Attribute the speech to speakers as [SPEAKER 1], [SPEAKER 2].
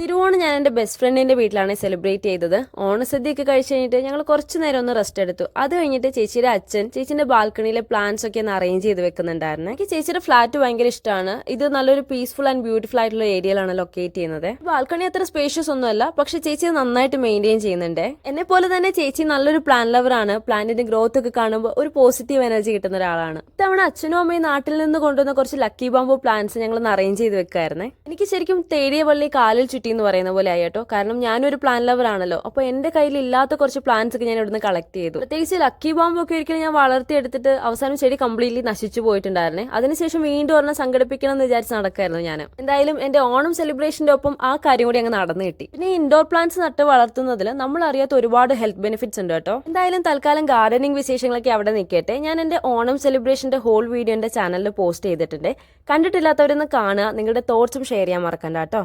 [SPEAKER 1] തിരുവോണം ഞാൻ എൻ്റെ ബെസ്റ്റ് ഫ്രണ്ടിൻ്റെ വീട്ടിലാണ് സെലിബ്രേറ്റ് ചെയ്തത്. ഓണസദ്യയൊക്കെ കഴിച്ച് കഴിഞ്ഞിട്ട് ഞങ്ങൾ കുറച്ച് നേരം ഒന്ന് റെസ്റ്റ് എടുത്തു. അത് കഴിഞ്ഞിട്ട് ചേച്ചിയുടെ അച്ഛൻ ചേച്ചിൻ്റെ ബാൽക്കണിയിലെ പ്ലാന്റ്സ് ഒക്കെ ഒന്ന് അറേഞ്ച് ചെയ്ത് വെക്കുന്നുണ്ടായിരുന്നു. എനിക്ക് ചേച്ചിയുടെ ഫ്ലാറ്റ് ഭയങ്കര ഇഷ്ടമാണ്. ഇത് നല്ലൊരു പീസ്ഫുൾ ആൻഡ് ബ്യൂട്ടിഫുൾ ആയിട്ടുള്ള ഏരിയയിലാണ് ലൊക്കേറ്റ് ചെയ്യുന്നത്. ബാൽക്കണി അത്ര സ്പേഷ്യസ് ഒന്നുമല്ല, പക്ഷെ ചേച്ചി നന്നായിട്ട് മെയിൻറ്റെയിൻ ചെയ്യുന്നുണ്ട്. എന്നെ പോലെ തന്നെ ചേച്ചി നല്ലൊരു പ്ലാൻ ലവറാണ്. പ്ലാന്റിന്റെ ഗ്രോത്ത് ഒക്കെ കാണുമ്പോൾ ഒരു പോസിറ്റീവ് എനർജി കിട്ടുന്ന ഒരാളാണ്. ഇത്തവണ അച്ഛനും അമ്മയും നാട്ടിൽ നിന്ന് കൊണ്ടുവന്ന കുറച്ച് ലക്കി ബാമ്പു പ്ലാന്റ്സ് ഞങ്ങൾ ഒന്ന് അറേഞ്ച് ചെയ്ത് വെക്കായിരുന്നേ. എനിക്ക് ശരിക്കും തേടിയ പള്ളി കാലിൽ ചുറ്റി എന്ന് പറയുന്ന പോലെ ആയിട്ടോ. കാരണം ഞാനൊരു പ്ലാൻ ലവർ ആണല്ലോ. അപ്പോൾ എന്റെ കയ്യിൽ ഇല്ലാത്ത കുറച്ച് പ്ലാന്റ്സ് ഒക്കെ ഞാൻ ഇവിടുന്ന് കളക്ട് ചെയ്തു. പ്രത്യേകിച്ച് ലക്കി ബാമ്പ് ഒക്കെ ഒരിക്കലും ഞാൻ വളർത്തിയെടുത്തിട്ട് അവസാനം ചെടി കംപ്ലീറ്റ്ലി നശിച്ചു പോയിട്ടുണ്ടായിരുന്നേ. അതിനുശേഷം വീണ്ടും ഒരെണ്ണം സംഘടിപ്പിക്കണം എന്ന് വിചാരിച്ച് നടക്കായിരുന്നു ഞാൻ. എന്തായാലും എന്റെ ഓണം സെലിബ്രേഷന്റെ ഒപ്പം ആ കാര്യം കൂടി അങ്ങ് നടന്നു കിട്ടി. പിന്നെ ഇൻഡോർ പ്ലാന്റ്സ് നട്ട് വളർത്തുന്നതിൽ നമ്മൾ അറിയാത്ത ഒരുപാട് ഹെൽത്ത് ബെനിഫിറ്റ്സ് ഉണ്ട് കേട്ടോ. എന്തായാലും തൽക്കാലം ഗാർഡനിങ് വിശേഷങ്ങളൊക്കെ അവിടെ നിൽക്കട്ടെ. ഞാൻ എന്റെ ഓണം സെലിബ്രേഷന്റെ ഹോൾ വീഡിയോ എന്റെ ചാനലിൽ പോസ്റ്റ് ചെയ്തിട്ടുണ്ട്. കണ്ടിട്ടില്ലാത്തവരൊന്ന് കാണുക. നിങ്ങളുടെ തോട്ട്സും ഷെയർ ചെയ്യാൻ മറക്കണ്ട കേട്ടോ.